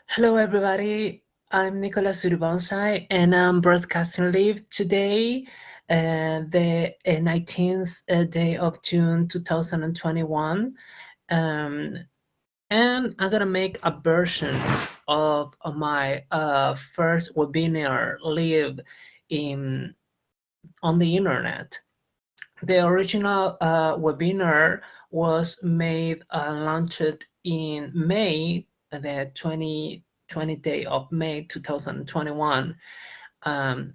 Hello, everybody. I'm Nicolas Sourivongxay, and I'm broadcasting live today, the 19th day of June 2021. Um, and I'm gonna make a version of my first webinar live in on the internet. The original webinar was made launched in May, the 2020 day of May 2021, um,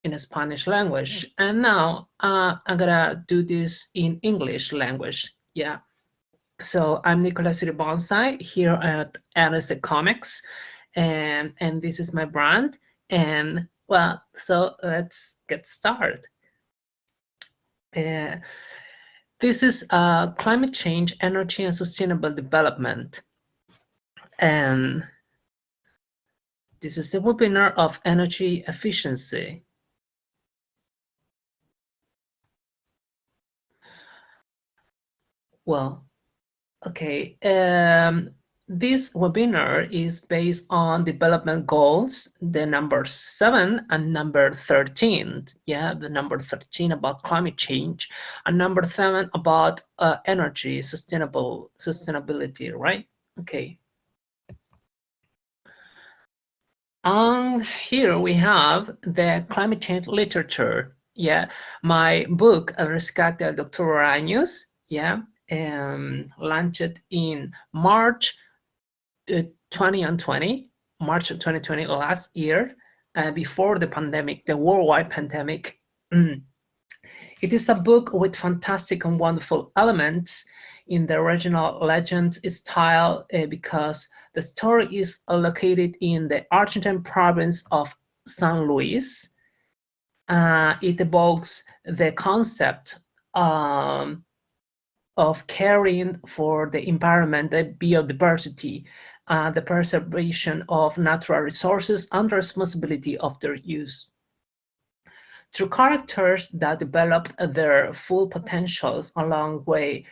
in a Spanish language. And now I'm gonna do this in English language. Yeah. So I'm Nicolas Sourivongxay here at Alice Comics, and this is my brand. And well, so let's get started. Uh, This is climate change, energy, and sustainable development. And this is the webinar of energy efficiency. Well, okay. This webinar is based on development goals, the number 7 and number 13. Yeah, the number 13 about climate change, and number 7 about energy sustainability, right? Okay. And here we have the climate change literature. Yeah, my book, El Rescate del Doctor Años, yeah, launched in March 2020, March of 2020, last year, before the pandemic, the worldwide pandemic. It is a book with fantastic and wonderful elements in the original legend style because the story is located in the Argentine province of San Luis. It evokes the concept of caring for the environment, the biodiversity, the preservation of natural resources, and the responsibility of their use. Through characters that developed their full potentials along the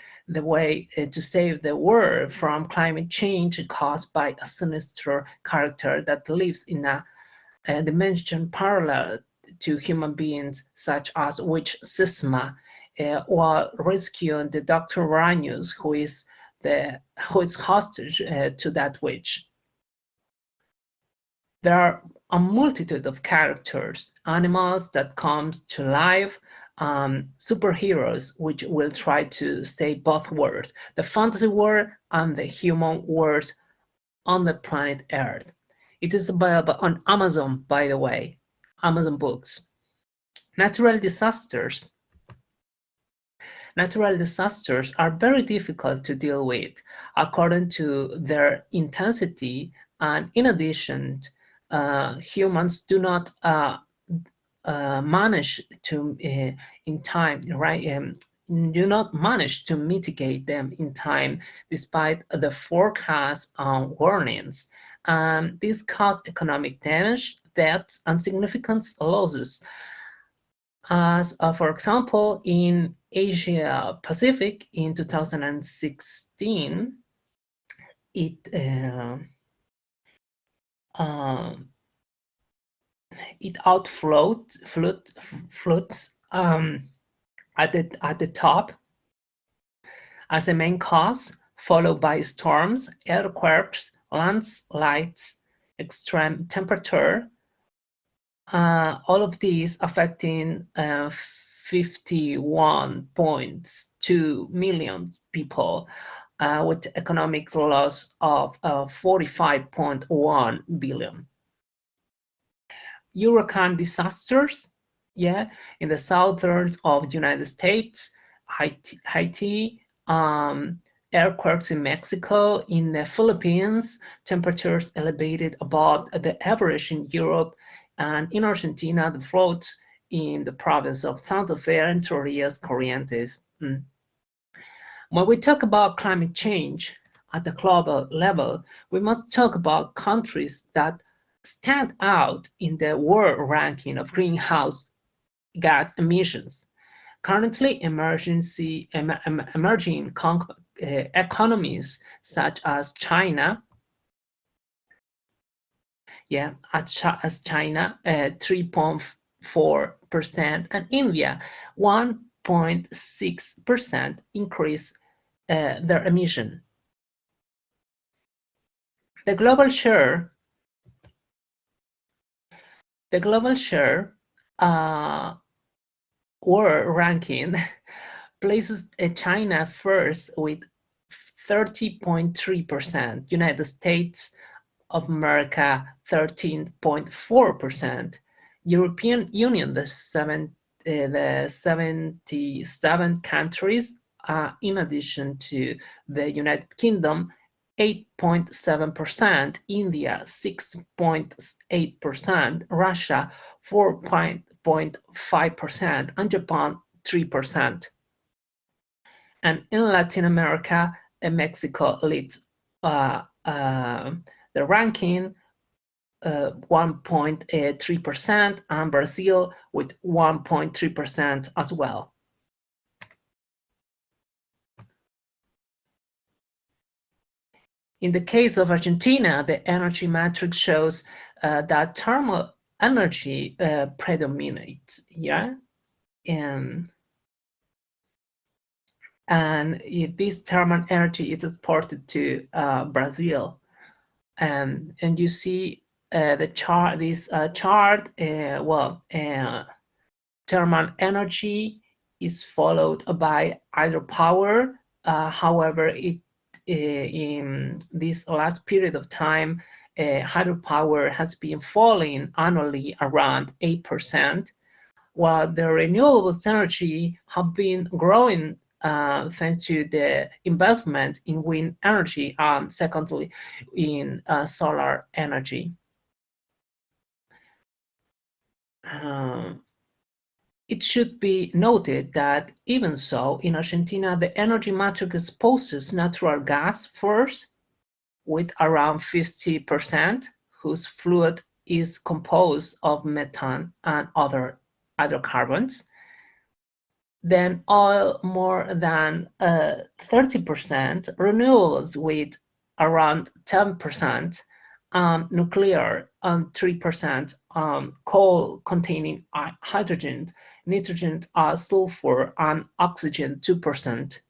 way to save the world from climate change caused by a sinister character that lives in a dimension parallel to human beings, such as witch Sisma, while rescuing the Dr. Ranius, who is hostage to that witch. There are a multitude of characters, animals that come to life, superheroes which will try to stay both worlds, the fantasy world and the human world on the planet Earth. It is available on Amazon, by the way, Amazon Books. Natural disasters. Natural disasters are very difficult to deal with according to their intensity, and in addition, humans do not manage to in time, right? Do not manage to mitigate them in time despite the forecast warnings. This caused economic damage, deaths, and significant losses. As for example, in Asia Pacific in 2016, it it outflowed floods at the top as a main cause, followed by storms, earthquakes, landslides, extreme temperature, all of these affecting 51.2 million people with economic loss of 45.1 billion. Hurricane disasters, yeah, in the southern of the United States, Haiti, earthquakes in Mexico, in the Philippines, temperatures elevated above the average in Europe, and in Argentina, the floods in the province of Santa Fe and Torres Corrientes. When we talk about climate change at the global level, we must talk about countries that stand out in the world ranking of greenhouse gas emissions. Currently, emerging economies such as China, yeah, as China, 3.4%, and India, 1.6% increase their emission. The global share world ranking places China first with 30.3%, United States of America 13.4%, European Union the 77 countries, in addition to the United Kingdom 8.7%, India 6.8%, Russia 4.5%, and Japan 3%. And in Latin America, Mexico leads the ranking, 1.3%, and Brazil with 1.3% as well. In the case of Argentina, the energy matrix shows that thermal energy predominates, yeah? And this thermal energy is exported to Brazil. And you see the chart, this chart, thermal energy is followed by hydropower. However, in this last period of time, hydropower has been falling annually around 8%, while the renewables energy have been growing thanks to the investment in wind energy and secondly in solar energy. It should be noted that even so, in Argentina, the energy matrix exposes natural gas first with around 50%, whose fluid is composed of methane and other hydrocarbons. Then oil more than 30%, renewables with around 10%, nuclear 3%, coal containing hydrogen, nitrogen, sulfur, and oxygen 2%.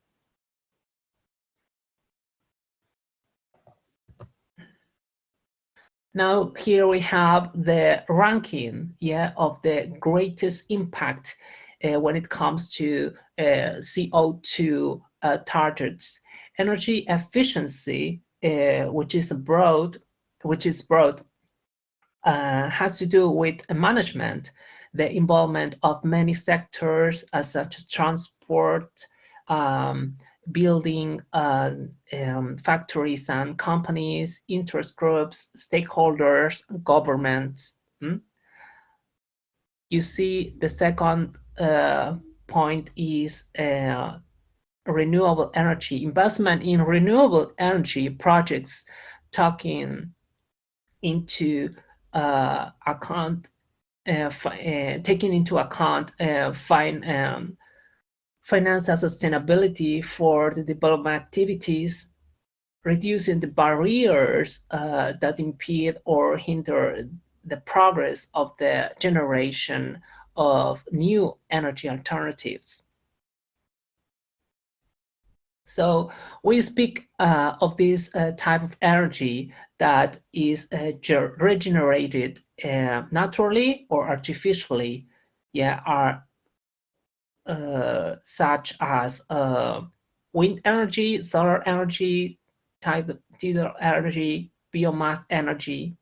Now here we have the ranking, of the greatest impact when it comes to CO2 targets. Energy efficiency, which is broad, has to do with management, the involvement of many sectors such as transport, building, factories and companies, interest groups, stakeholders, governments. You see, the second point is renewable energy, investment in renewable energy projects, taking into account financial sustainability for the development activities, reducing the barriers that impede or hinder the progress of the generation of new energy alternatives. So we speak of this type of energy that is regenerated naturally or artificially, are such as wind energy, solar energy, tidal energy, biomass energy,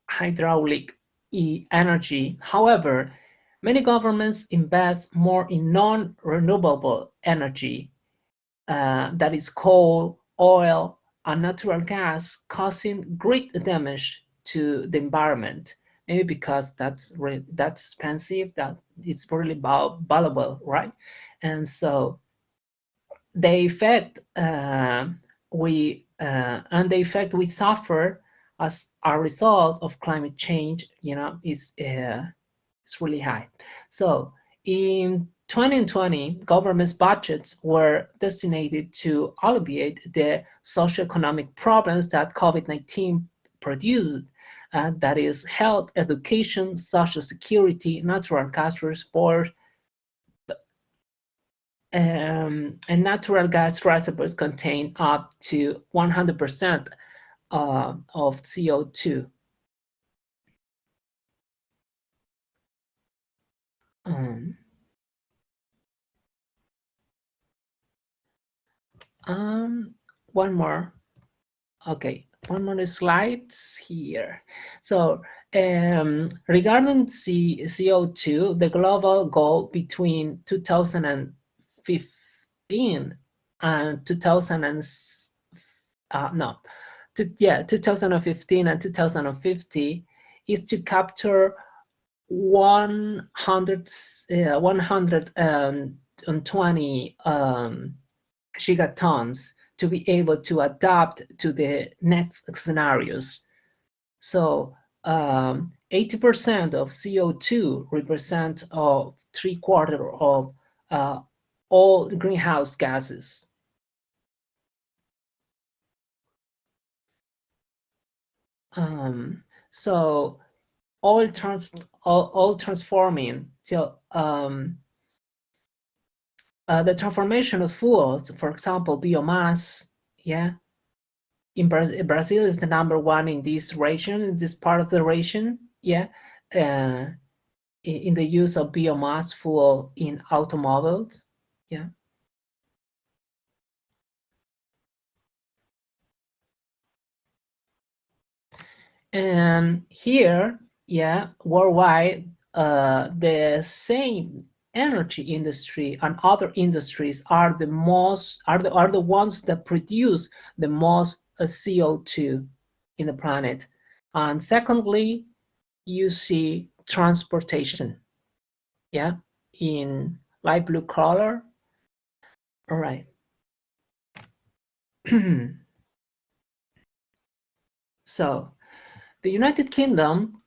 hydraulic energy. However, many governments invest more in non-renewable energy, that is coal, oil, and natural gas, causing great damage to the environment. Maybe because that's expensive, that it's really valuable, right? And so the effect we suffer as a result of climate change, is really high. So in 2020, government's budgets were designated to alleviate the socioeconomic problems that COVID-19 produced, that is health, education, social security, natural gas transport, and natural gas reservoirs contain up to 100% of CO2. Um, one more. Okay, one more slide here. So regarding CO2, the global goal between 2015 and 2015 and 2050 is to capture 120 gigatons to be able to adapt to the next scenarios. So 80% of CO2 represents 3/4 of all greenhouse gases. So all transforming. So the transformation of fuels, for example, biomass, yeah. Brazil is the number one in this region, in this part of the region, yeah. In the use of biomass fuel in automobiles, yeah. And here, yeah, worldwide, the same energy industry and other industries are the ones that produce the most CO2 in the planet. And secondly, you see transportation, yeah, in light blue color. All right. So the United Kingdom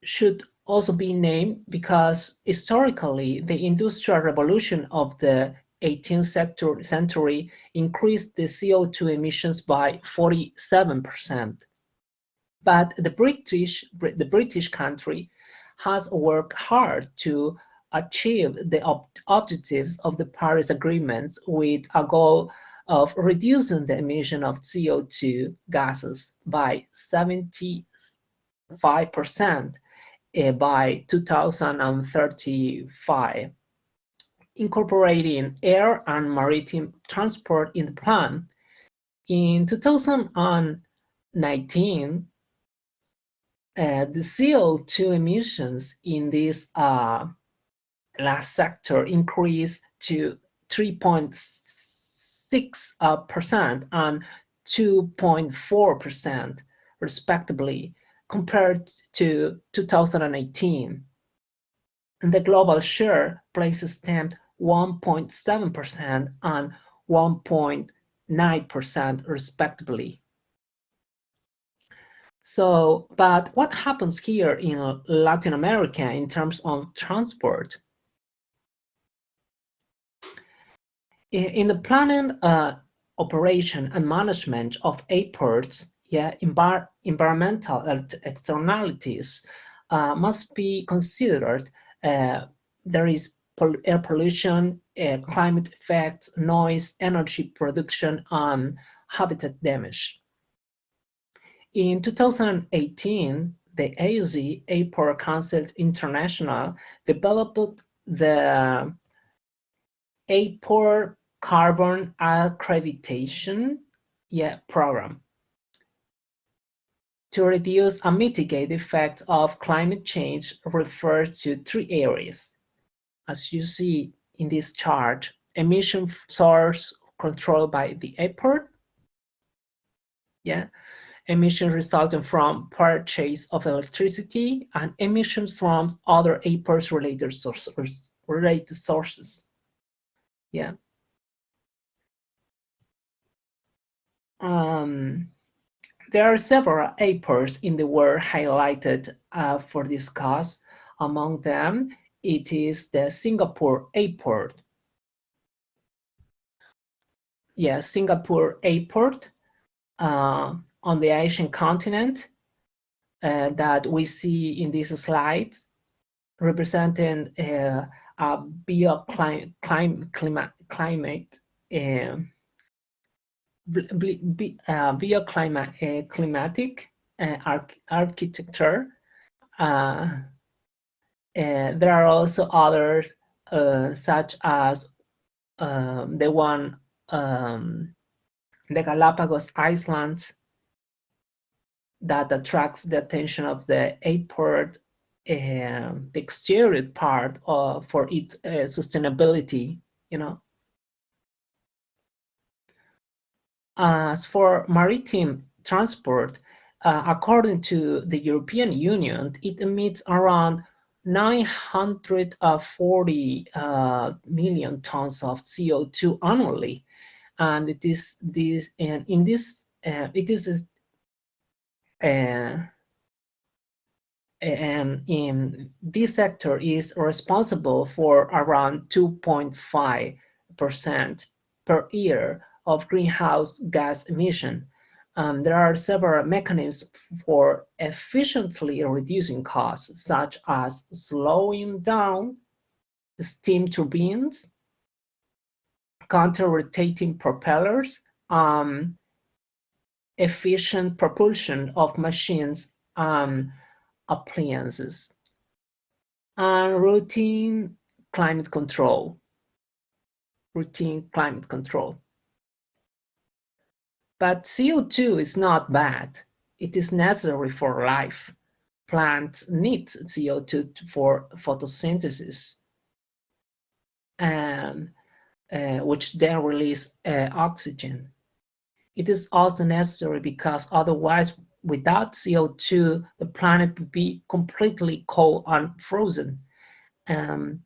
should also be named because historically the industrial revolution of the 18th century increased the CO2 emissions by 47%. But the British country has worked hard to achieve the objectives of the Paris Agreements with a goal of reducing the emission of CO2 gases by 75% by 2035, incorporating air and maritime transport in the plan. In 2019, the CO2 emissions in this last sector increased to 3.6% and 2.4% respectively compared to 2018. And the global share places stamped 1.7% and 1.9% respectively. So, but what happens here in Latin America in terms of transport? In the planning, operation and management of airports, yeah, environmental externalities must be considered. There is air pollution, climate effects, noise, energy production, and habitat damage. In 2018, the AUZ, Airport Council International, developed the Airport Carbon Accreditation program to reduce and mitigate the effects of climate change refers to 3 areas. As you see in this chart, emission source controlled by the airport, emissions resulting from purchase of electricity, and emissions from other airports related sources. Yeah. There are several airports in the world highlighted for this cause. Among them, it is the Singapore Airport. Yeah, Singapore Airport on the Asian continent. that we see in these slides, representing a bioclimate, bioclimatic architecture. There are also others, such as the one, the Galapagos Islands, that attracts the attention of the airport, the exterior part for its sustainability, you know. As for maritime transport, according to the European Union, it emits around 940 million tons of CO2 annually, and it is this, and in this, it is in this sector is responsible for around 2.5% per year of greenhouse gas emission. There are several mechanisms for efficiently reducing costs, such as slowing down steam turbines, counter-rotating propellers, efficient propulsion of machines and appliances, and climate control. Routine climate control. But CO2 is not bad. It is necessary for life. Plants need CO2 for photosynthesis, and which then release oxygen. It is also necessary because otherwise, without CO2, the planet would be completely cold and frozen. The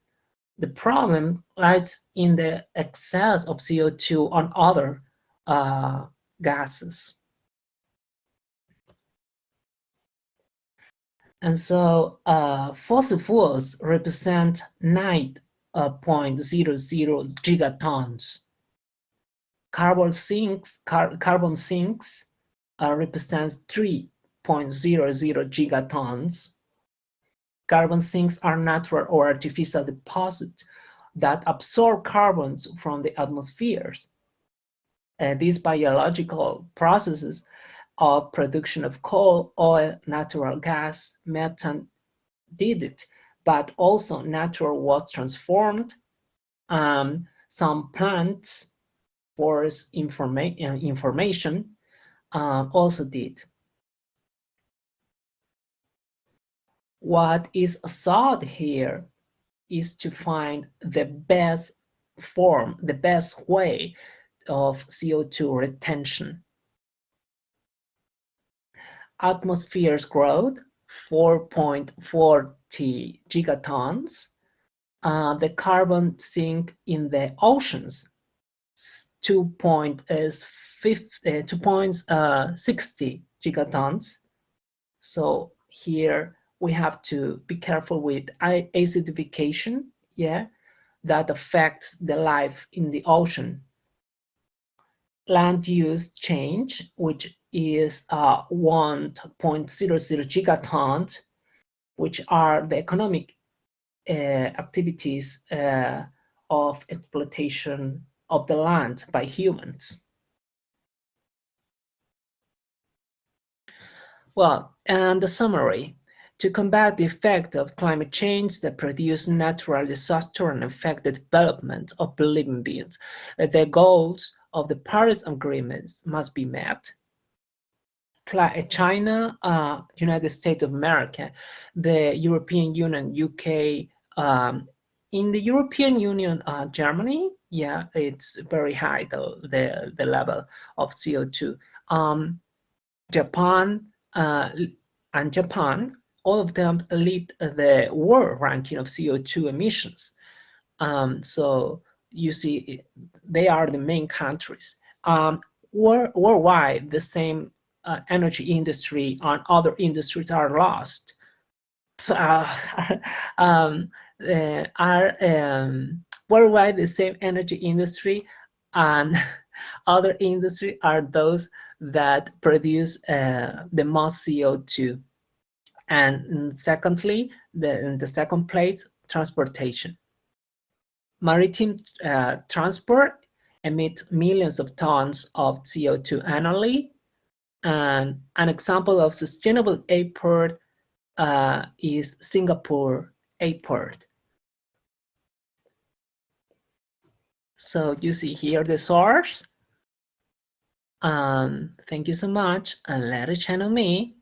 problem lies in the excess of CO2 on other gases. And so fossil fuels represent 9.00 gigatons. Carbon sinks represents 3.00 gigatons. Carbon sinks are natural or artificial deposits that absorb carbons from the atmospheres. These biological processes of production of coal, oil, natural gas, methane did it, but also nature was transformed. Some plants, forest information also did. What is sought here is to find the best form, the best way of CO2 retention. Atmosphere's growth, 4.40 gigatons. The carbon sink in the oceans, 2.60 gigatons. So here we have to be careful with acidification, yeah, that affects the life in the ocean. Land use change, which is 1.00 gigatons, which are the economic activities of exploitation of the land by humans. Well, and the summary. To combat the effect of climate change that produce natural disaster and affect the development of living beings, the goals of the Paris Agreements must be met. China, United States of America, the European Union, UK, in the European Union, Germany, yeah, it's very high, the level of CO2. Japan and Japan, all of them lead the world ranking of CO2 emissions. So you see, they are the main countries. Worldwide, the same energy industry and other industries are lost. Worldwide, the same energy industry and other industry are those that produce the most CO2. And secondly, in the second place, transportation. Maritime transport emits millions of tons of CO2 annually. And an example of sustainable airport is Singapore airport. So you see here the source. Thank you so much, and let it shine on me.